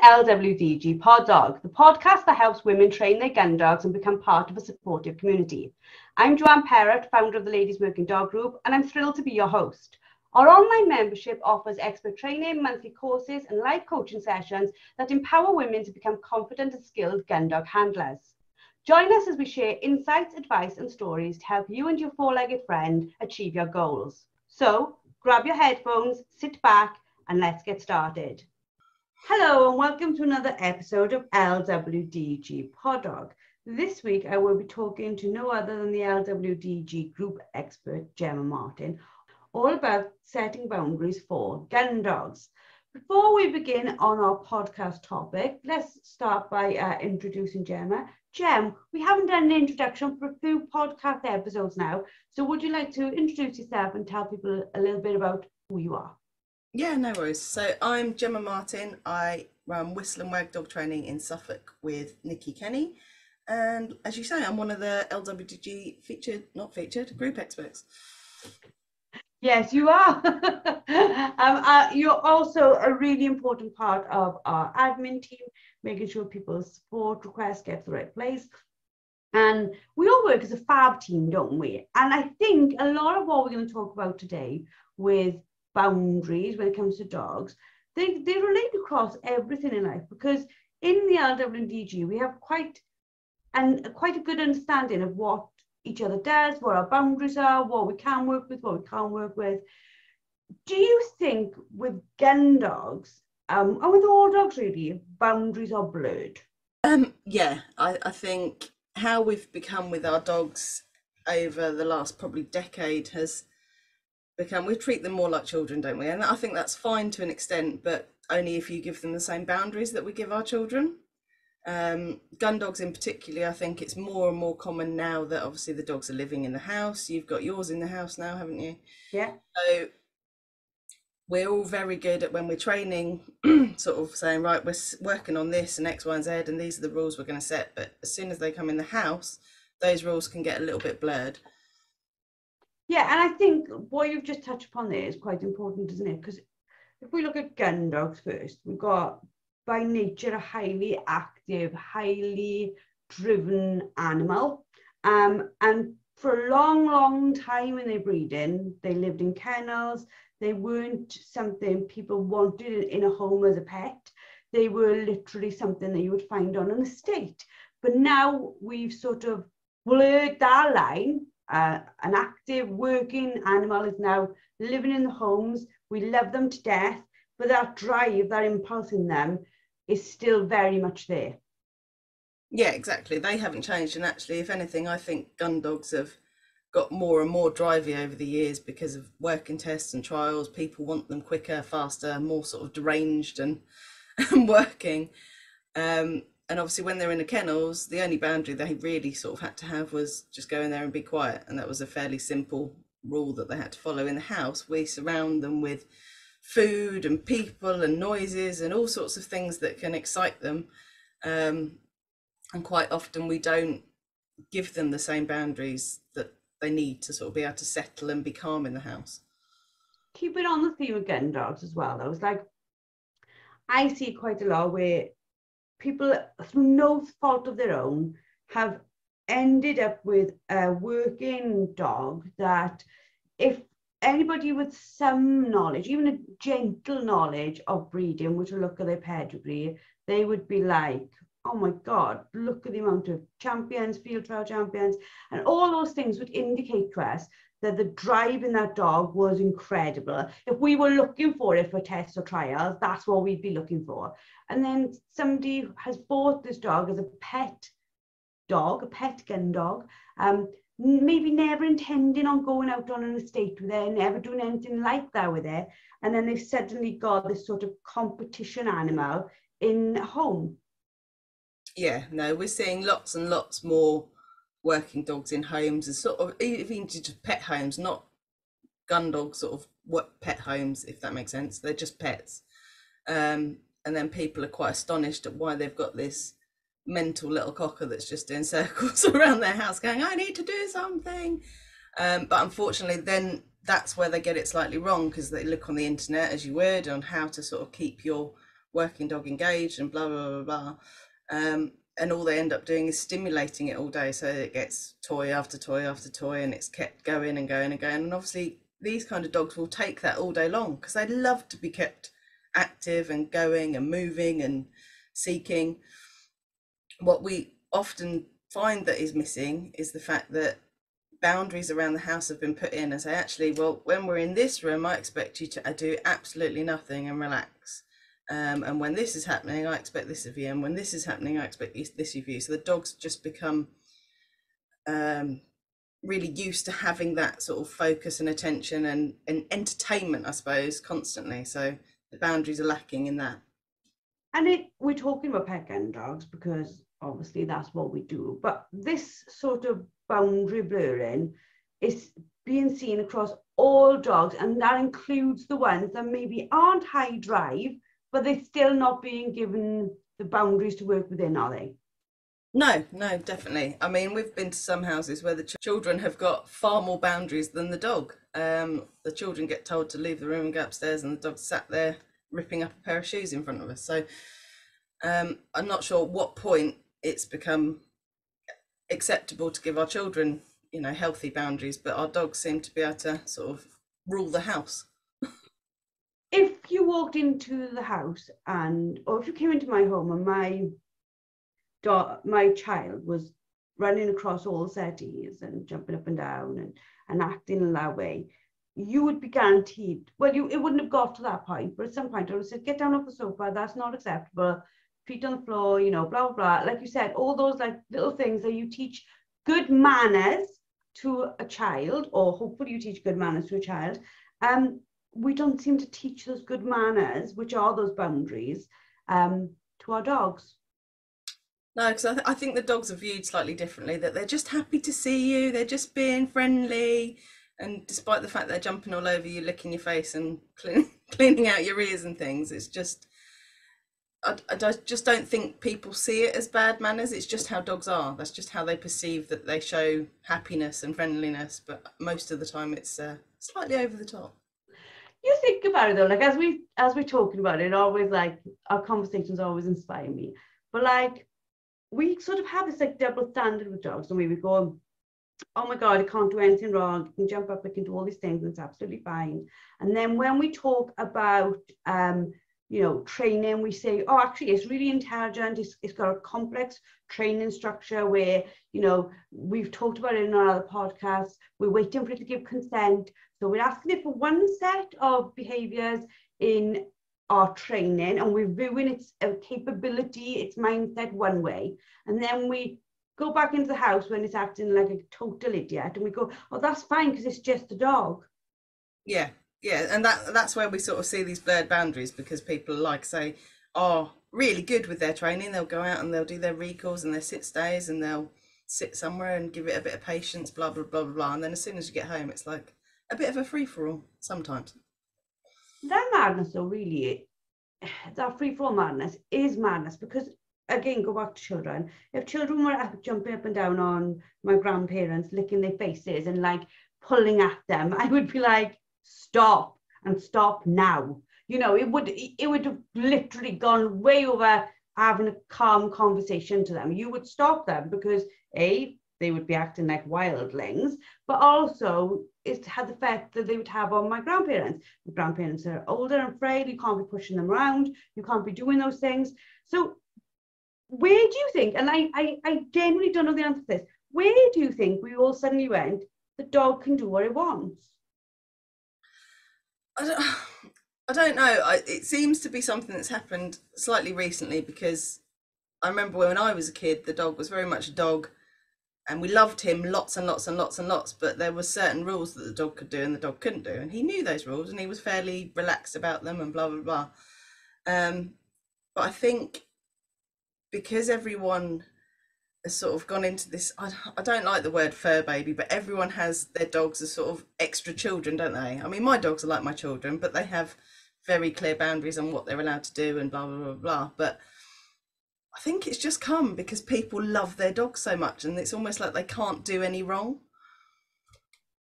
LWDG Pod Dog, the podcast that helps women train their gun dogs and become part of a supportive community. I'm Joanne Perrott, founder of the Ladies Working Dog Group, and I'm thrilled to be your host. Our online membership offers expert training, monthly courses, and live coaching sessions that empower women to become confident and skilled gun dog handlers. Join us as we share insights, advice, and stories to help you and your four-legged friend achieve your goals. So, grab your headphones, sit back, and let's get started. Hello and welcome to another episode of LWDG Pod Dog. This week I will be talking to no other than the LWDG group expert Gemma Martin, all about setting boundaries for gun dogs. Before we begin on our podcast topic, let's start by introducing Gemma. Gem, we haven't done an introduction for a few podcast episodes now, so would you like to introduce yourself and tell people a little bit about who you are? Yeah, no worries. So I'm Gemma Martin. I run Whistle and Wag Dog Training in Suffolk with Nikki Kenny. And as you say, I'm one of the LWDG group experts. Yes, you are. You're also a really important part of our admin team, making sure people's support requests get to the right place. And we all work as a fab team, don't we? And I think a lot of what we're going to talk about today with boundaries when it comes to dogs, they relate across everything in life, because in the LWDG we have quite a good understanding of what each other does, what our boundaries are, what we can work with, what we can't work with. Do you think with gun dogs, and with all dogs really, boundaries are blurred? Yeah, I think how we've become with our dogs over the last probably decade has become, we treat them more like children, don't we? And I think that's fine to an extent, but only if you give them the same boundaries that we give our children. Gun dogs in particular, I think it's more and more common now that obviously the dogs are living in the house. You've got yours in the house now, haven't you? Yeah. So we're all very good at, when we're training, sort of saying, right, we're working on this and X, Y, and Z, and these are the rules we're going to set. But as soon as they come in the house, those rules can get a little bit blurred. Yeah, and I think what you've just touched upon there is quite important, isn't it? Because if we look at gun dogs first, we've got by nature a highly active, highly driven animal. And for a long time when they're breeding, they lived in kennels. They weren't something people wanted in a home as a pet. They were literally something that you would find on an estate. But now we've sort of blurred that line. An active working animal is now living in the homes. We love them to death, but that drive, that impulse in them is still very much there. Yeah, exactly. They haven't changed. And actually, if anything, I think gun dogs have got more and more drivey over the years because of working tests and trials. People want them quicker, faster, more sort of deranged and working. And obviously when they're in the kennels, the only boundary they really sort of had to have was just go in there and be quiet. And that was a fairly simple rule that they had to follow. In the house, we surround them with food and people and noises and all sorts of things that can excite them. And quite often we don't give them the same boundaries that they need to sort of be able to settle and be calm in the house. Keeping on the theme of gun dogs as well, though, it's like I see quite a lot where people, through no fault of their own, have ended up with a working dog that, if anybody with some knowledge, even a gentle knowledge of breeding, were to look at their pedigree, they would be like, oh my God, look at the amount of champions, field trial champions, and all those things would indicate to us that the drive in that dog was incredible. If we were looking for it for tests or trials, that's what we'd be looking for. And then somebody has bought this dog as a pet dog, a pet gun dog, maybe never intending on going out on an estate with it, never doing anything like that with it. And then they've suddenly got this sort of competition animal in a home. Yeah, no, we're seeing lots and lots more working dogs in homes, and sort of even just pet homes, not gun dogs, sort of what pet homes, if that makes sense. They're just pets. And then people are quite astonished at why they've got this mental little cocker that's just doing circles around their house going, I need to do something. But unfortunately, then that's where they get it slightly wrong, because they look on the internet, as you would, on how to sort of keep your working dog engaged and blah, blah, blah, blah. And all they end up doing is stimulating it all day. So it gets toy after toy after toy, and it's kept going and going and going. And obviously these kind of dogs will take that all day long because they love to be kept active and going and moving and seeking. What we often find that is missing is the fact that boundaries around the house have been put in and say, actually, well, when we're in this room, I expect you to do absolutely nothing and relax. And when this is happening, I expect this of you. And when this is happening, I expect this of you. So the dogs just become really used to having that sort of focus and attention and entertainment, I suppose, constantly. So the boundaries are lacking in that. And we're talking about pet gun dogs because obviously that's what we do. But this sort of boundary blurring is being seen across all dogs, and that includes the ones that maybe aren't high drive, but they're still not being given the boundaries to work within, are they? No, definitely. I mean, we've been to some houses where the children have got far more boundaries than the dog. The children get told to leave the room and go upstairs, and the dog sat there ripping up a pair of shoes in front of us. So I'm not sure at what point it's become acceptable to give our children, healthy boundaries, but our dogs seem to be able to sort of rule the house. If you walked into the house or if you came into my home and my child was running across all the settees and jumping up and down and acting in that way, you would be guaranteed, well, it wouldn't have got to that point, but at some point I would have said, get down off the sofa, that's not acceptable, feet on the floor, blah, blah, blah. Like you said, all those like little things that you teach good manners to a child, or hopefully you teach good manners to a child. We don't seem to teach those good manners, which are those boundaries, to our dogs. No, because I think the dogs are viewed slightly differently, that they're just happy to see you, they're just being friendly, and despite the fact they're jumping all over you, licking your face and cleaning out your ears and things, it's just, I just don't think people see it as bad manners. It's just how dogs are. That's just how they perceive that they show happiness and friendliness, but most of the time it's slightly over the top. You think about it though, like as we're talking about it, always like our conversations always inspire me. But like we sort of have this like double standard with dogs, and we would go, oh my God, it can't do anything wrong. It can jump up, it can do all these things, and it's absolutely fine. And then when we talk about training, we say, oh, actually, it's really intelligent. It's got a complex training structure where, we've talked about it in our other podcasts. We're waiting for it to give consent. So we're asking it for one set of behaviors in our training, and we're viewing its capability, its mindset one way. And then we go back into the house when it's acting like a total idiot, and we go, oh, that's fine because it's just a dog. Yeah, and that's where we sort of see these blurred boundaries, because people are really good with their training. They'll go out and they'll do their recalls and their sit stays, and they'll sit somewhere and give it a bit of patience, blah, blah, blah, blah, blah. And then as soon as you get home, it's like a bit of a free-for-all sometimes. That madness, though, really, that free-for-all madness is madness, because again, go back to children. If children were jumping up and down on my grandparents, licking their faces and like pulling at them, I would be like, stop, and stop now. It would have literally gone way over having a calm conversation to them. You would stop them because A, they would be acting like wildlings, but also it had the effect that they would have on my grandparents. The grandparents are older and frail, you can't be pushing them around, you can't be doing those things. So where do you think, and I genuinely don't know the answer to this, where do you think we all suddenly went, the dog can do what it wants? I don't know. It seems to be something that's happened slightly recently, because I remember when I was a kid, the dog was very much a dog, and we loved him lots and lots and lots and lots, but there were certain rules that the dog could do and the dog couldn't do, and he knew those rules and he was fairly relaxed about them and blah, blah, blah. But I think because everyone has sort of gone into this, I don't like the word fur baby, but everyone has their dogs as sort of extra children, don't they? I mean, my dogs are like my children, but they have very clear boundaries on what they're allowed to do and blah, blah, blah, blah. But I think it's just come because people love their dogs so much, and it's almost like they can't do any wrong.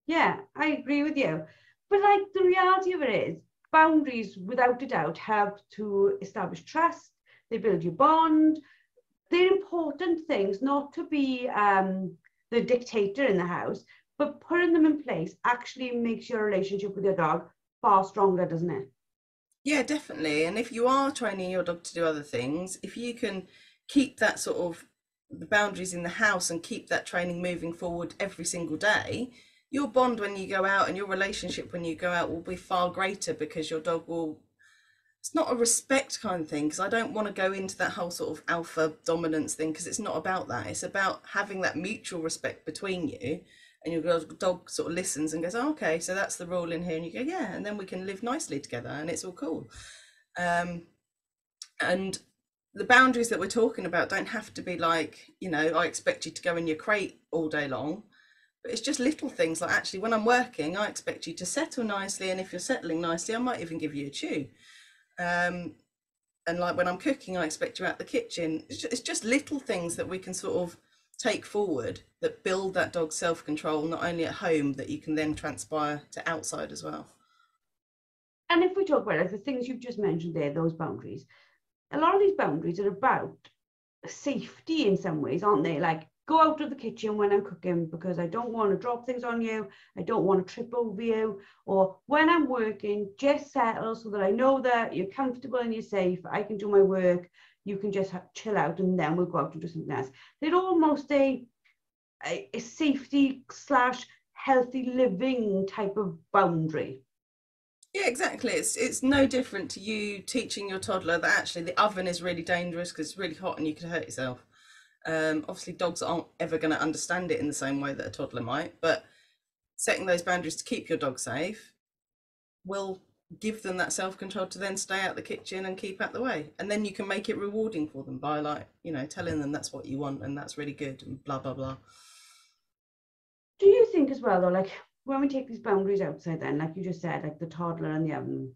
Yeah, I agree with you. But like the reality of it is, boundaries, without a doubt, help to establish trust. They build your bond. They're important things, not to be the dictator in the house, but putting them in place actually makes your relationship with your dog far stronger, doesn't it? Yeah, definitely. And if you are training your dog to do other things, if you can keep that sort of the boundaries in the house and keep that training moving forward every single day, your bond when you go out and your relationship when you go out will be far greater, because your dog will, it's not a respect kind of thing, because I don't want to go into that whole sort of alpha dominance thing, because it's not about that. It's about having that mutual respect between you, and your dog sort of listens and goes, oh, okay, so that's the rule in here, and you go, yeah, and then we can live nicely together and it's all cool. And the boundaries that we're talking about don't have to be like, you know, I expect you to go in your crate all day long, but it's just little things like, actually, when I'm working, I expect you to settle nicely, and if you're settling nicely, I might even give you a chew. And like when I'm cooking, I expect you out the kitchen. It's just little things that we can sort of take forward that build that dog's self-control, not only at home, that you can then transpire to outside as well. And if we talk about like the things you've just mentioned there, those boundaries, a lot of these boundaries are about safety in some ways, aren't they? Like, go out of the kitchen when I'm cooking because I don't want to drop things on you. I don't want to trip over you. Or when I'm working, just settle so that I know that you're comfortable and you're safe. I can do my work. You can just chill out, and then we'll go out and do something else. They're almost a safety / healthy living type of boundary. Yeah, exactly. It's no different to you teaching your toddler that actually the oven is really dangerous because it's really hot and you could hurt yourself. Obviously, dogs aren't ever going to understand it in the same way that a toddler might, but setting those boundaries to keep your dog safe will give them that self-control to then stay out the kitchen and keep out the way. And then you can make it rewarding for them by, like, you know, telling them that's what you want and that's really good and blah, blah, blah. Do you think as well, though, like when we take these boundaries outside, then, like you just said, like the toddler and the oven,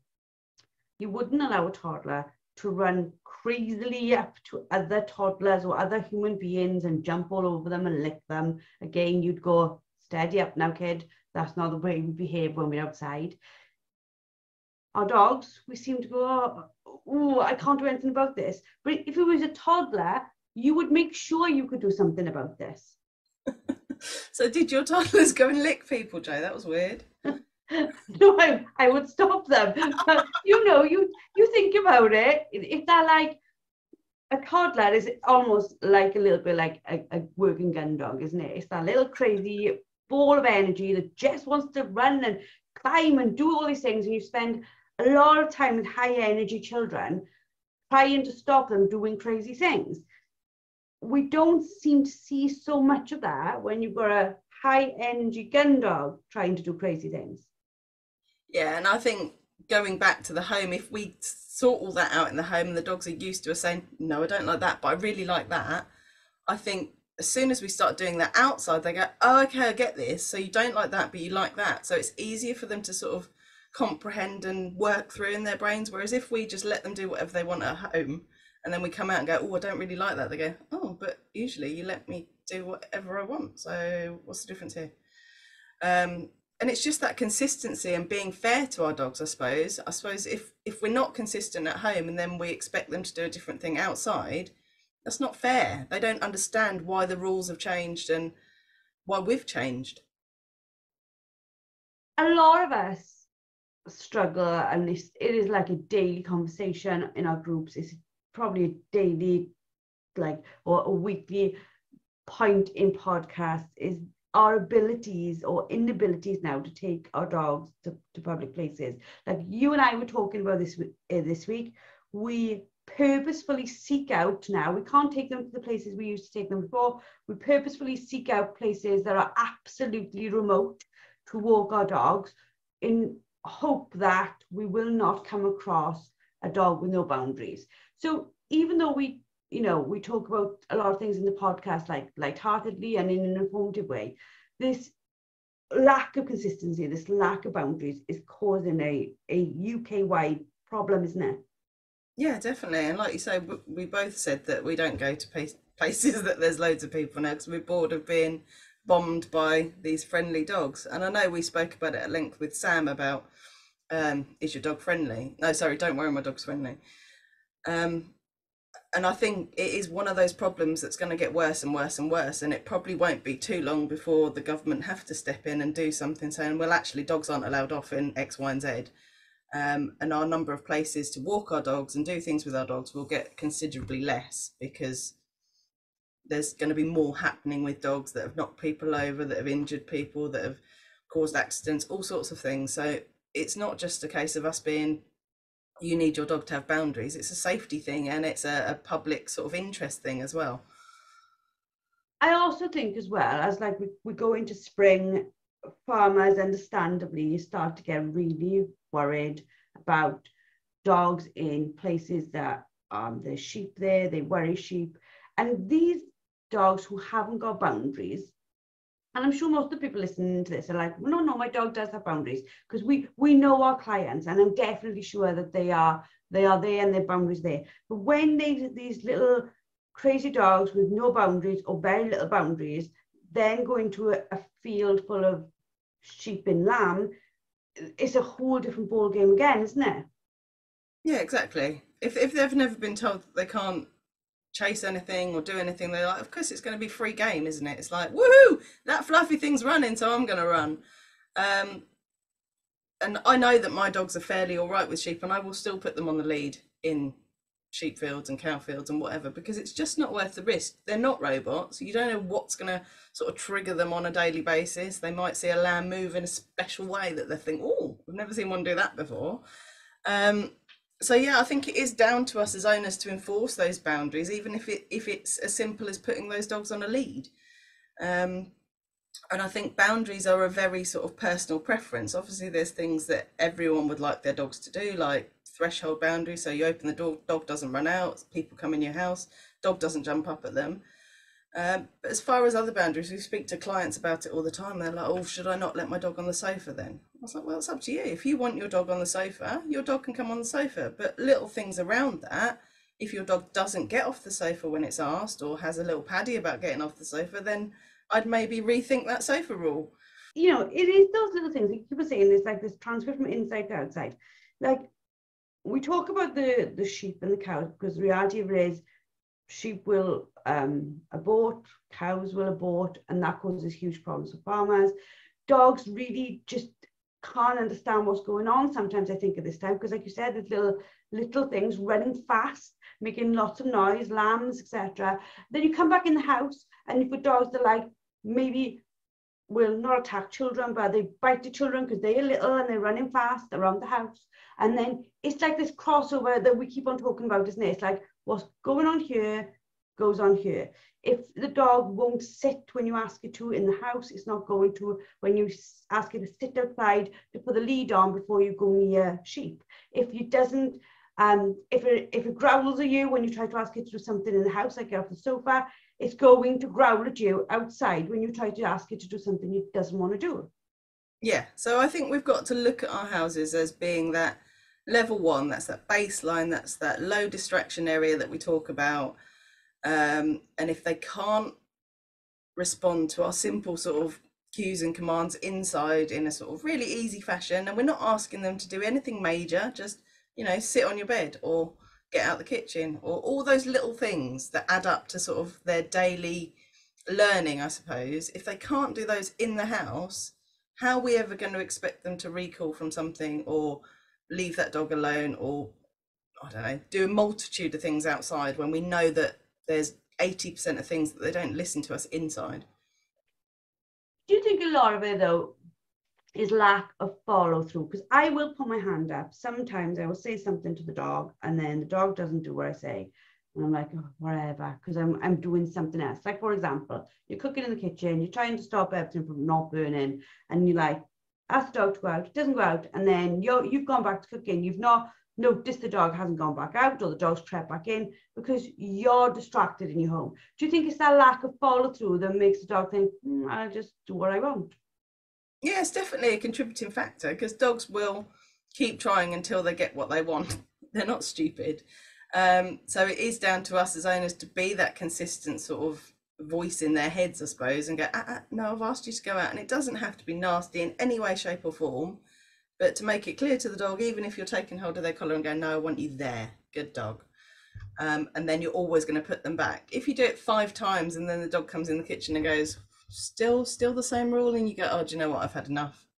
you wouldn't allow a toddler to run crazily up to other toddlers or other human beings and jump all over them and lick them. Again, you'd go, steady up now, kid. That's not the way we behave when we're outside. Our dogs, we seem to go, oh, I can't do anything about this. But if it was a toddler, you would make sure you could do something about this. So did your toddlers go and lick people, Joe? That was weird. No, I would stop them. But you know, you think about it. If they're like, a toddler is almost like a little bit like a working gun dog, isn't it? It's that little crazy ball of energy that just wants to run and climb and do all these things. And you spend a lot of time with high energy children trying to stop them doing crazy things. We don't seem to see so much of that when you've got a high energy gun dog trying to do crazy things. Yeah, and I think going back to the home, if we sort all that out in the home and the dogs are used to us saying, no, I don't like that, but I really like that, I think as soon as we start doing that outside, they go, oh, okay, I get this. So you don't like that, but you like that. So it's easier for them to sort of comprehend and work through in their brains. Whereas if we just let them do whatever they want at home, and then we come out and go, oh, I don't really like that, they go, oh, but usually you let me do whatever I want. So what's the difference here? And it's just that consistency and being fair to our dogs, I suppose. I suppose if we're not consistent at home and then we expect them to do a different thing outside, that's not fair. They don't understand why the rules have changed and why we've changed. A lot of us struggle, and it is like a daily conversation in our groups. It's probably a daily, like, or a weekly point in podcasts, is our abilities or inabilities now to take our dogs to public places. Like you and I were talking about this week, we purposefully seek out now, we can't take them to the places we used to take them before. We purposefully seek out places that are absolutely remote to walk our dogs, in hope that we will not come across a dog with no boundaries. So even though we talk about a lot of things in the podcast, like lightheartedly and in an informative way, this lack of consistency, this lack of boundaries is causing a UK-wide problem, isn't it? Yeah, definitely. And like you say, we both said that we don't go to places that there's loads of people now because we're bored of being bombed by these friendly dogs. And I know we spoke about it at length with Sam about Is your dog friendly? No, sorry, don't worry, my dog's friendly. And I think it is one of those problems that's going to get worse and worse and worse, and it probably won't be too long before the government have to step in and do something saying, well, actually dogs aren't allowed off in X, Y and Z. And our number of places to walk our dogs and do things with our dogs will get considerably less, because there's going to be more happening with dogs that have knocked people over, that have injured people, that have caused accidents, all sorts of things. So it's not just a case of us being, you need your dog to have boundaries. It's a safety thing, and it's a public sort of interest thing as well. I also think as well, as like we go into spring, farmers understandably start to get really worried about dogs in places that there's sheep there, they worry sheep. And these dogs who haven't got boundaries, and I'm sure most of the people listening to this are like, well, no, my dog does have boundaries, because we know our clients, and I'm definitely sure that they are there and their boundaries there. But when these little crazy dogs with no boundaries or very little boundaries then go into a field full of sheep and lamb, it's a whole different ball game again, isn't it? Yeah, exactly. If they've never been told that they can't chase anything or do anything, they're like, of course it's going to be free game, isn't it? It's like, woohoo, that fluffy thing's running, so I'm going to run. And I know that my dogs are fairly all right with sheep, and I will still put them on the lead in sheep fields and cow fields and whatever, because it's just not worth the risk. They're not robots. You don't know what's going to sort of trigger them on a daily basis. They might see a lamb move in a special way that they think, oh, we've never seen one do that before. So yeah, I think it is down to us as owners to enforce those boundaries, even if it's as simple as putting those dogs on a lead. And I think boundaries are a very sort of personal preference. Obviously, there's things that everyone would like their dogs to do, like threshold boundaries. So you open the door, dog doesn't run out, people come in your house, dog doesn't jump up at them. But as far as other boundaries, we speak to clients about it all the time. They're like, oh, should I not let my dog on the sofa then? I was like, well, it's up to you. If you want your dog on the sofa, your dog can come on the sofa. But little things around that, if your dog doesn't get off the sofa when it's asked, or has a little paddy about getting off the sofa, then I'd maybe rethink that sofa rule. You know, it is those little things. Like you were saying, there's like this transfer from inside to outside. Like we talk about the sheep and the cows, because the reality of it is sheep will abort, cows will abort, and that causes huge problems for farmers. Dogs really just can't understand what's going on sometimes, I think, at this time, because like you said, there's little things running fast, making lots of noise, lambs, etc. Then you come back in the house and you've got dogs that like maybe will not attack children, but they bite the children because they're little and they're running fast around the house. And then it's like this crossover that we keep on talking about, isn't it? It's like what's going on here goes on here. If the dog won't sit when you ask it to in the house, it's not going to when you ask it to sit outside to put the lead on before you go near sheep. If it doesn't, if it growls at you when you try to ask it to do something in the house, like get off the sofa, it's going to growl at you outside when you try to ask it to do something it doesn't want to do. Yeah, so I think we've got to look at our houses as being that level one, that's that baseline, that's that low distraction area that we talk about. And if they can't respond to our simple sort of cues and commands inside in a sort of really easy fashion, and we're not asking them to do anything major, just, you know, sit on your bed or get out the kitchen, or all those little things that add up to sort of their daily learning, I suppose. If they can't do those in the house, how are we ever going to expect them to recall from something, or leave that dog alone, or I don't know, do a multitude of things outside when we know that there's 80% of things that they don't listen to us inside? Do you think a lot of it, though, is lack of follow through? Because I will put my hand up. Sometimes I will say something to the dog and then the dog doesn't do what I say. And I'm like, oh, whatever, because I'm doing something else. Like, for example, you're cooking in the kitchen, you're trying to stop everything from not burning, and you like ask the dog to go out, it doesn't go out, and then you've gone back to cooking, you've not noticed the dog hasn't gone back out, or the dog's crept back in because you're distracted in your home. Do you think it's that lack of follow through that makes the dog think, I'll just do what I want? Yeah, it's definitely a contributing factor, because dogs will keep trying until they get what they want. They're not stupid. So it is down to us as owners to be that consistent sort of voice in their heads, I suppose, and go, no, I've asked you to go out. And it doesn't have to be nasty in any way, shape or form, But to make it clear to the dog, even if you're taking hold of their collar and going, no, I want you there, good dog. And then you're always going to put them back. If you do it 5 times and then the dog comes in the kitchen and goes, still the same rule, and you go, oh, do you know what, I've had enough.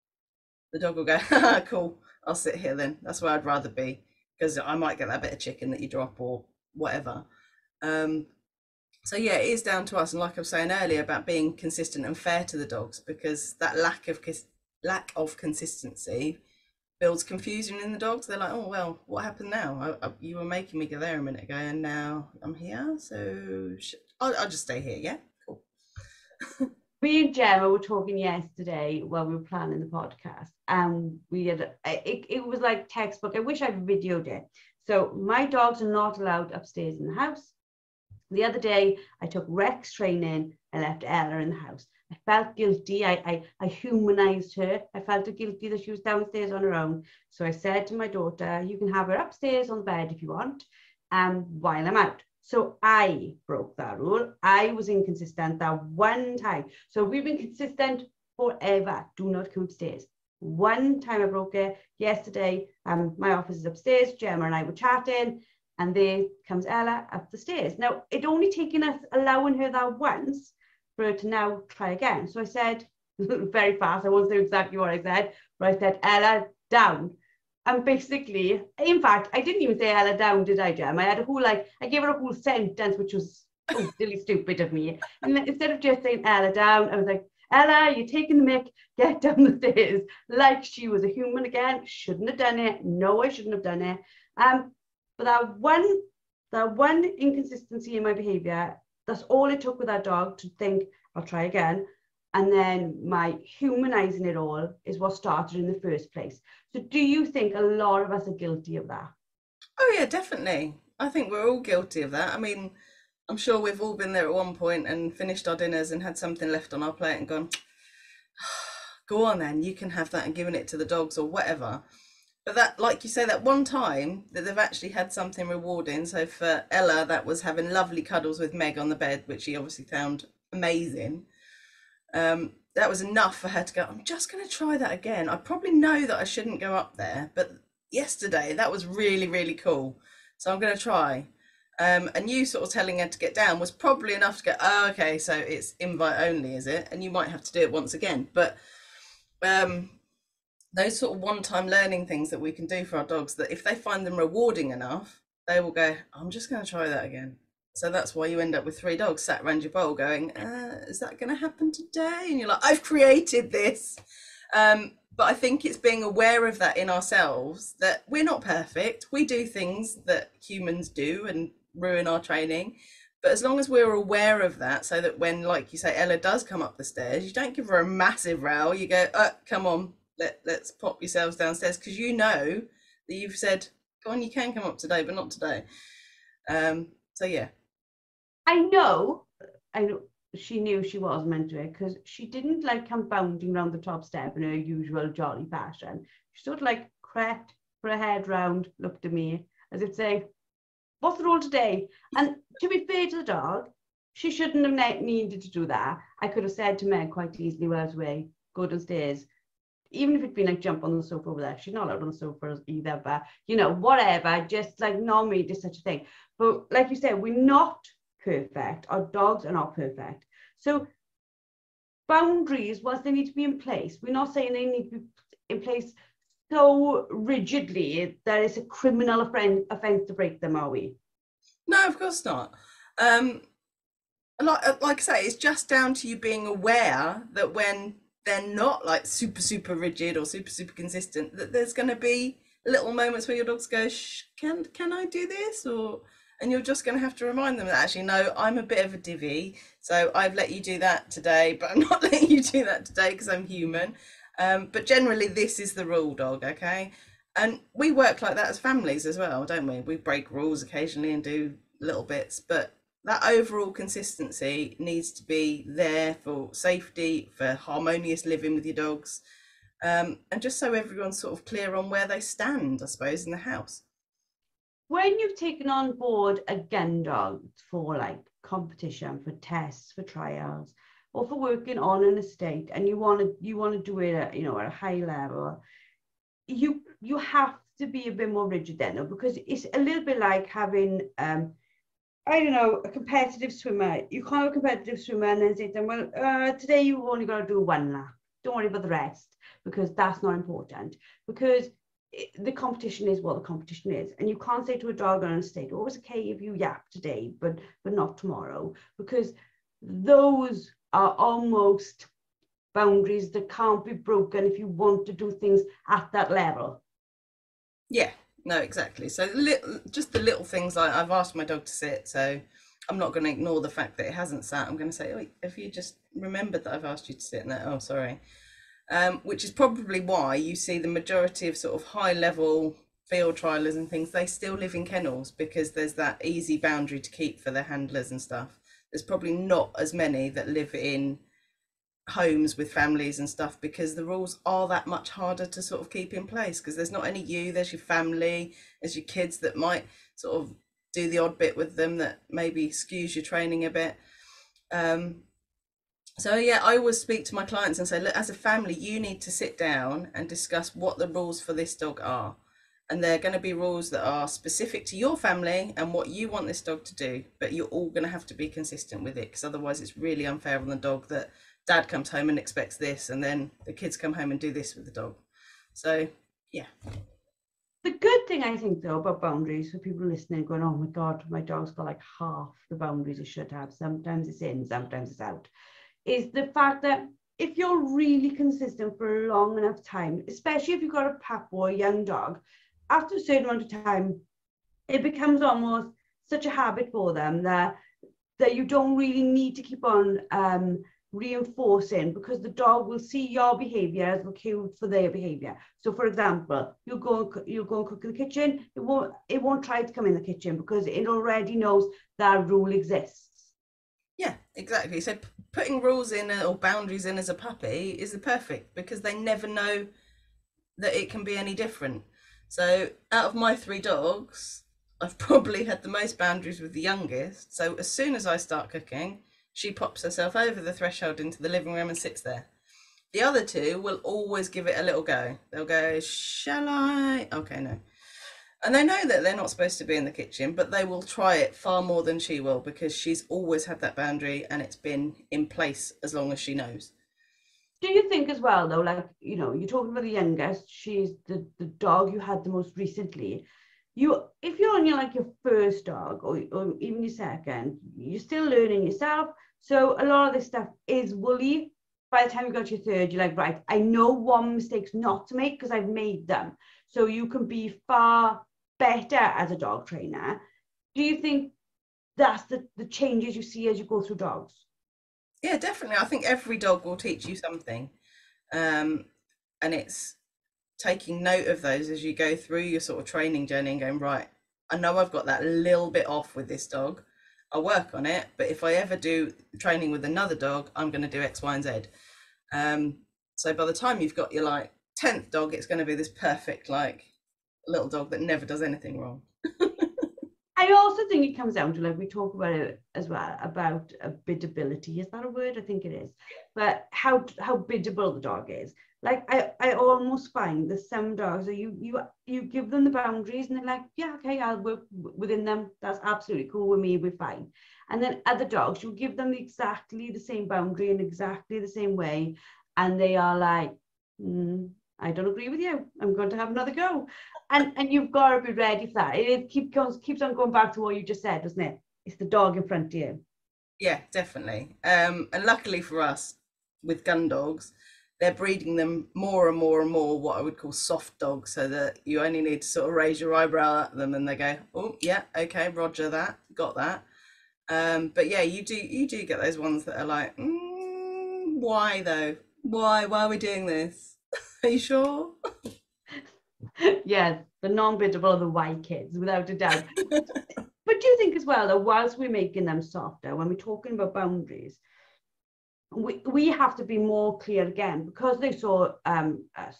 The dog will go, cool, I'll sit here then. That's where I'd rather be, because I might get that bit of chicken that you drop or whatever. So yeah, it is down to us. And like I was saying earlier about being consistent and fair to the dogs, because that lack of consistency builds confusion in the dogs. They're like, oh, well, what happened now? You were making me go there a minute ago and now I'm here. So I'll just stay here. Yeah, cool. Me and Gemma were talking yesterday while we were planning the podcast, and we had it was like textbook. I wish I'd videoed it. So my dogs are not allowed upstairs in the house. The other day I took Rex training. I left Ella in the house. I felt guilty. I humanized her. I felt guilty that she was downstairs on her own. So I said to my daughter, you can have her upstairs on the bed if you want, while I'm out. So I broke that rule. I was inconsistent that one time. So we've been consistent forever. Do not come upstairs. One time I broke it. Yesterday, my office is upstairs. Gemma and I were chatting, and there comes Ella up the stairs. Now, it only taken us allowing her that once for her to now try again. So I said, very fast, I won't say exactly what I said, but I said, Ella, down. And basically, in fact, I didn't even say Ella down, did I, Jem? I had a whole, I gave her a whole sentence, which was really stupid of me. And then, instead of just saying Ella down, I was like, Ella, you're taking the mick, get down the stairs. Like she was a human again. Shouldn't have done it. No, I shouldn't have done it. But that one inconsistency in my behavior, that's all it took with that dog to think, I'll try again. And then my humanizing it all is what started in the first place. So do you think a lot of us are guilty of that? Oh yeah, definitely. I think we're all guilty of that. I mean, I'm sure we've all been there at one point and finished our dinners and had something left on our plate and gone, go on then, you can have that, and given it to the dogs or whatever. But that, like you say, that one time that they've actually had something rewarding. So for Ella, that was having lovely cuddles with Meg on the bed, which she obviously found amazing. That was enough for her to go, I'm just going to try that again. I probably know that I shouldn't go up there, but yesterday that was really, really cool. So I'm going to try. And you sort of telling her to get down was probably enough to go, oh, okay, so it's invite only, is it? And you might have to do it once again. But those sort of one-time learning things that we can do for our dogs, that if they find them rewarding enough, they will go, I'm just going to try that again. So that's why you end up with 3 dogs sat around your bowl going, is that going to happen today? And you're like, I've created this. But I think it's being aware of that in ourselves, that we're not perfect. We do things that humans do and ruin our training. But as long as we're aware of that, so that when, like you say, Ella does come up the stairs, you don't give her a massive row. You go, come on, let's pop yourselves downstairs, because you know that you've said, go on, you can come up today, but not today. So yeah. I know she knew she was meant to it, because she didn't come bounding around the top step in her usual jolly fashion. She sort of crept, put her head round, looked at me as if saying, what's the rule today? And to be fair to the dog, she shouldn't have needed to do that. I could have said to Meg quite easily while I was away, go downstairs. Even if it'd been jump on the sofa over there. She's not allowed on the sofa either, but whatever, just not me, just such a thing. But like you said, we're not perfect. Our dogs are not perfect. So boundaries, whilst they need to be in place, we're not saying they need to be in place so rigidly that it's a criminal offence to break them, are we? No, of course not. Like I say, it's just down to you being aware that when they're not super rigid or super consistent, that there's going to be little moments where your dogs go, can I do this? And you're just going to have to remind them that actually, no, I'm a bit of a divvy, so I've let you do that today, but I'm not letting you do that today because I'm human. But generally, this is the rule, dog, okay? And we work like that as families as well, don't we? We break rules occasionally and do little bits, but that overall consistency needs to be there for safety, for harmonious living with your dogs, and just so everyone's sort of clear on where they stand, I suppose, in the house. When you've taken on board a gun dog for competition, for tests, for trials, or for working on an estate, and you want to do it at, at a high level, you have to be a bit more rigid then, though, because it's a little bit like having I don't know, a competitive swimmer. You can't have a competitive swimmer and then say to them, well, today you've only got to do one lap. Don't worry about the rest, because that's not important. Because the competition is what the competition is. And you can't say to a dog on a stage, oh, it's okay if you yap today, but not tomorrow. Because those are almost boundaries that can't be broken if you want to do things at that level. Yeah. No, exactly. So just the little things, I've asked my dog to sit, so I'm not going to ignore the fact that it hasn't sat. I'm going to say, oh, have you just remembered that I've asked you to sit in there? Oh, sorry. Which is probably why you see the majority of sort of high level field trialers and things, they still live in kennels, because there's that easy boundary to keep for their handlers and stuff. There's probably not as many that live in homes with families and stuff, because the rules are that much harder to sort of keep in place, because there's not only you, there's your family, there's your kids that might sort of do the odd bit with them that maybe skews your training a bit. So yeah, I always speak to my clients and say, look, as a family, you need to sit down and discuss what the rules for this dog are. And they're going to be rules that are specific to your family and what you want this dog to do, but you're all going to have to be consistent with it, because otherwise it's really unfair on the dog that dad comes home and expects this, and then the kids come home and do this with the dog. So yeah. The good thing, I think, though, about boundaries, for people listening going, oh my God, my dog's got like half the boundaries it should have. Sometimes it's in, sometimes it's out. Is the fact that if you're really consistent for a long enough time, especially if you've got a pup or a young dog, after a certain amount of time, it becomes almost such a habit for them that you don't really need to keep on reinforcing, because the dog will see your behavior as a cue for their behavior. So for example, you'll go and cook in the kitchen, it won't try to come in the kitchen because it already knows that rule exists. Yeah, exactly. So putting rules in or boundaries in as a puppy is the perfect, because they never know that it can be any different. So out of my 3 dogs, I've probably had the most boundaries with the youngest. So as soon as I start cooking, she pops herself over the threshold into the living room and sits there. The other 2 will always give it a little go. They'll go, shall I? Okay, no. And they know that they're not supposed to be in the kitchen, but they will try it far more than she will, because she's always had that boundary and it's been in place as long as she knows. Do you think as well, though, like, you know, you're talking about the youngest, she's the dog you had the most recently. If you're on your first dog, or even your second, you're still learning yourself. So a lot of this stuff is woolly. By the time you got your third, you're like, right, I know what mistakes not to make because I've made them. So you can be far better as a dog trainer. Do you think that's the changes you see as you go through dogs? Yeah, definitely. I think every dog will teach you something. And it's taking note of those as you go through your sort of training journey and going, right, I know I've got that little bit off with this dog. I'll work on it. But if I ever do training with another dog, I'm going to do X, Y, and Z. So by the time you've got your 10th dog, it's going to be this perfect little dog that never does anything wrong. I also think it comes down to, like we talk about it as well, about biddability. Is that a word? I think it is. But how biddable the dog is. Like I almost find that some dogs, you give them the boundaries and they're like, yeah, okay, I'll work within them. That's absolutely cool with me. We're fine. And then other dogs, you give them exactly the same boundary in exactly the same way, and they are like, I don't agree with you. I'm going to have another go. And you've got to be ready for that. It keeps on going back to what you just said, doesn't it? It's the dog in front of you. Yeah, definitely. And luckily for us, with gun dogs, they're breeding them more and more and more what I would call soft dogs, so that you only need to sort of raise your eyebrow at them and they go, oh yeah, okay, roger that, got that. But yeah, you do get those ones that are like, why though? Why are we doing this? Are you sure? Yeah, the non-biddable are the white kids, without a doubt. But do you think as well that whilst we're making them softer, when we're talking about boundaries, we have to be more clear again, because they're so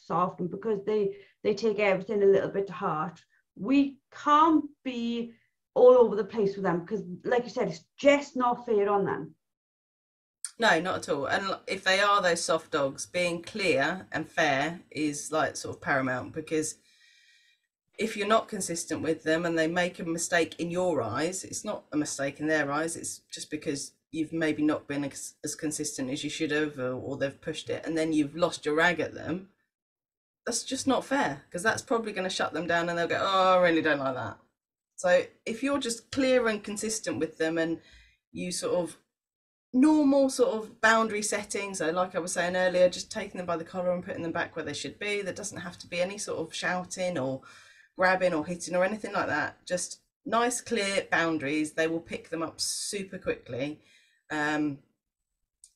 soft, and because they take everything a little bit to heart. We can't be all over the place with them, because like you said, it's just not fair on them. No, not at all. And if they are those soft dogs, being clear and fair is like sort of paramount, because if you're not consistent with them and they make a mistake in your eyes, it's not a mistake in their eyes. It's just because you've maybe not been as consistent as you should have, or they've pushed it, and then you've lost your rag at them. That's just not fair, because that's probably going to shut them down and they'll go, oh, I really don't like that. So if you're just clear and consistent with them, and you sort of normal sort of boundary setting, so like I was saying earlier, just taking them by the collar and putting them back where they should be, there doesn't have to be any sort of shouting or grabbing or hitting or anything like that. Just nice clear boundaries. They will pick them up super quickly. Then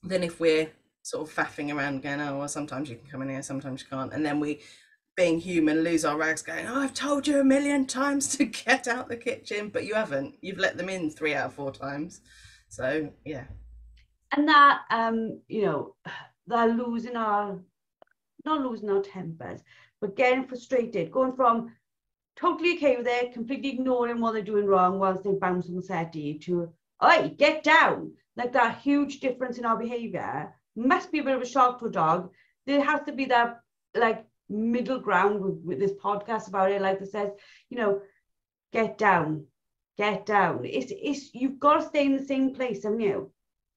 if we're sort of faffing around going, oh well, sometimes you can come in here, sometimes you can't, and then we, being human, lose our rags going, oh, I've told you a million times to get out the kitchen, but you haven't. You've let them in 3 out of 4 times. So yeah. And that, you know, they're losing our, not losing our tempers, but getting frustrated, going from totally okay with it, completely ignoring what they're doing wrong whilst they bounce on the settee, to, oi, get down. Like, that huge difference in our behaviour must be a bit of a shock to a dog. There has to be that, like, middle ground with this podcast about it, like, that says, you know, get down, get down. It's you've got to stay in the same place, haven't you?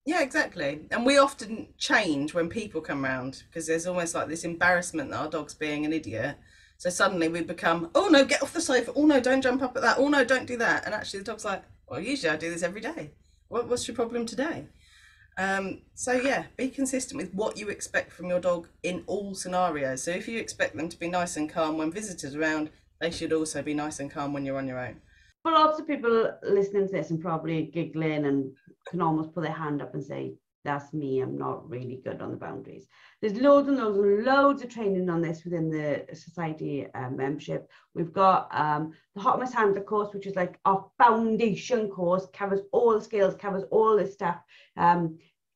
Yeah, exactly. And we often change when people come round, because there's almost like this embarrassment that our dog's being an idiot. So suddenly we become, oh no, get off the sofa. Oh no, don't jump up at that. Oh no, don't do that. And actually the dog's like, well, usually I do this every day. What's your problem today? So yeah, be consistent with what you expect from your dog in all scenarios. So if you expect them to be nice and calm when visitors are around, they should also be nice and calm when you're on your own. For lots of people listening to this and probably giggling and can almost put their hand up and say, that's me, I'm not really good on the boundaries. There's loads and loads and loads of training on this within the society membership. We've got the Hot Mess Handler course, which is like our foundation course, covers all the skills, covers all this stuff.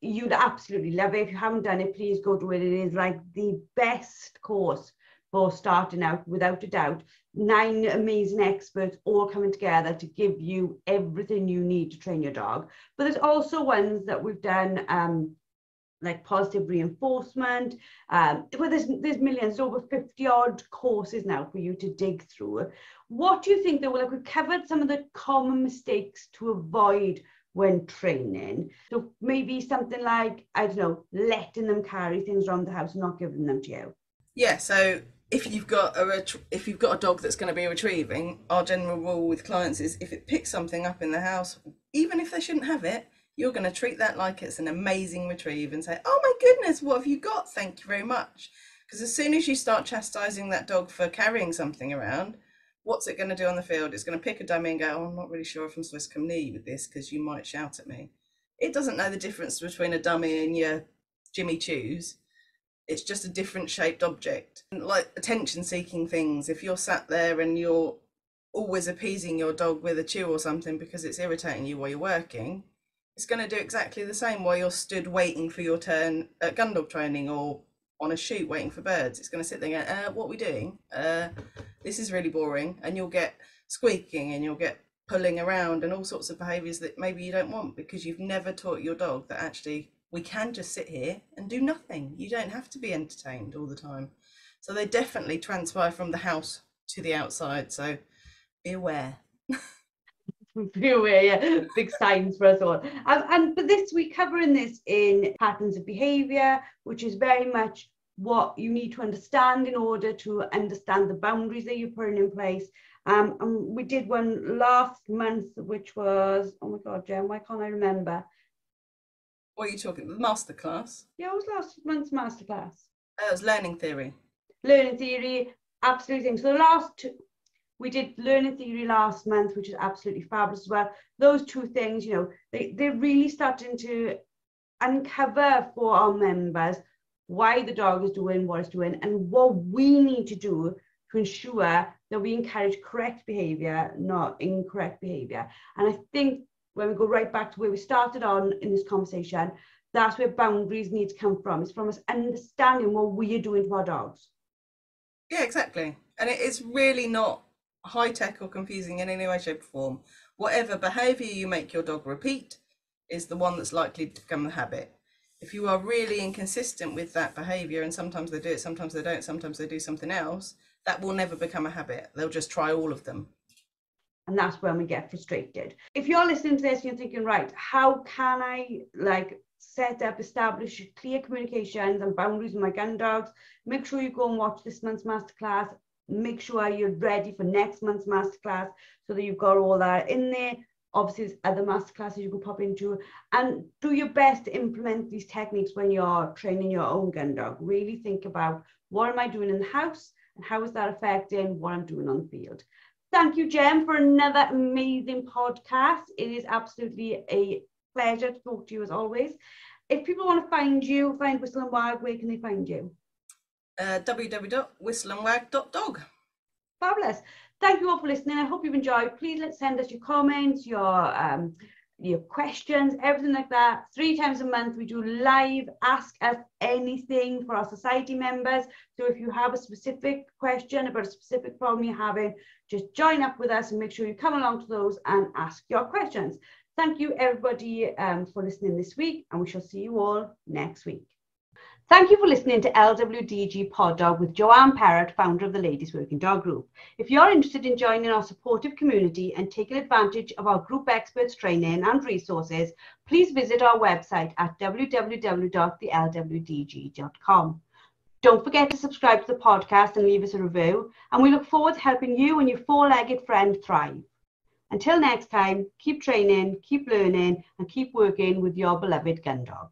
You'd absolutely love it. If you haven't done it, please go to it. It is like the best course for starting out, without a doubt. 9 amazing experts all coming together to give you everything you need to train your dog. But there's also ones that we've done, like positive reinforcement, well, there's millions, over 50 odd courses now for you to dig through. What do you think, though? Like, we've covered some of the common mistakes to avoid when training. So maybe something like, I don't know, letting them carry things around the house and not giving them to you. Yeah, so if you've got a dog that's going to be retrieving, our general rule with clients is, if it picks something up in the house, even if they shouldn't have it, you're going to treat that like it's an amazing retrieve and say, oh my goodness, what have you got? Thank you very much. Because as soon as you start chastising that dog for carrying something around, what's it going to do on the field? It's going to pick a dummy and go, oh, I'm not really sure if I'm supposed to come near you with this because you might shout at me. It doesn't know the difference between a dummy and your Jimmy Choos. It's just a different shaped object. And like attention seeking things, if you're sat there and you're always appeasing your dog with a chew or something because it's irritating you while you're working, it's going to do exactly the same while you're stood waiting for your turn at Gundog training or on a shoot waiting for birds. It's going to sit there and go, what are we doing? This is really boring. And you'll get squeaking and you'll get pulling around and all sorts of behaviours that maybe you don't want, because you've never taught your dog that actually we can just sit here and do nothing. You don't have to be entertained all the time. So they definitely transfer from the house to the outside. So be aware. Be aware, yeah. Big signs for us all. And for this, we're covering this in patterns of behaviour, which is very much what you need to understand in order to understand the boundaries that you're putting in place. And we did one last month, which was, oh my God, Jen, why can't I remember? What are you talking about? Masterclass? Yeah, it was last month's masterclass. It was learning theory. Learning theory, absolutely. So the last we did learning theory last month, which is absolutely fabulous as well. Those two things, you know, they're really starting to uncover for our members why the dog is doing what it's doing and what we need to do to ensure that we encourage correct behavior, not incorrect behavior. And I think when we go right back to where we started on in this conversation, that's where boundaries need to come from. It's from us understanding what we are doing to our dogs. Yeah, exactly. And it's really not high tech or confusing in any way, shape, or form. Whatever behaviour you make your dog repeat is the one that's likely to become the habit. If you are really inconsistent with that behaviour, and sometimes they do it, sometimes they don't, sometimes they do something else, that will never become a habit. They'll just try all of them. And that's when we get frustrated. If you're listening to this and you're thinking, right, how can I establish clear communications and boundaries with my gun dogs? Make sure you go and watch this month's masterclass. Make sure you're ready for next month's masterclass so that you've got all that in there. Obviously, there's other masterclasses you can pop into, and do your best to implement these techniques when you're training your own gun dog. Really think about, what am I doing in the house and how is that affecting what I'm doing on the field? Thank you, Jem, for another amazing podcast. It is absolutely a pleasure to talk to you as always. If people want to find you, find Whistle and Wag, where can they find you? www.whistleandwag.dog. Fabulous. Thank you all for listening. I hope you've enjoyed. Please send us your comments, your questions, everything like that. 3 times a month we do live Ask Us Anything for our society members. So if you have a specific question about a specific problem you're having, just join up with us and make sure you come along to those and ask your questions. Thank you everybody for listening this week, and we shall see you all next week. Thank you for listening to LWDG Pod Dog with Joanne Parrott, founder of the Ladies Working Dog Group. If you're interested in joining our supportive community and taking advantage of our group experts training and resources, please visit our website at www.thelwdg.com. Don't forget to subscribe to the podcast and leave us a review, and we look forward to helping you and your 4-legged friend thrive. Until next time, keep training, keep learning, and keep working with your beloved gun dog.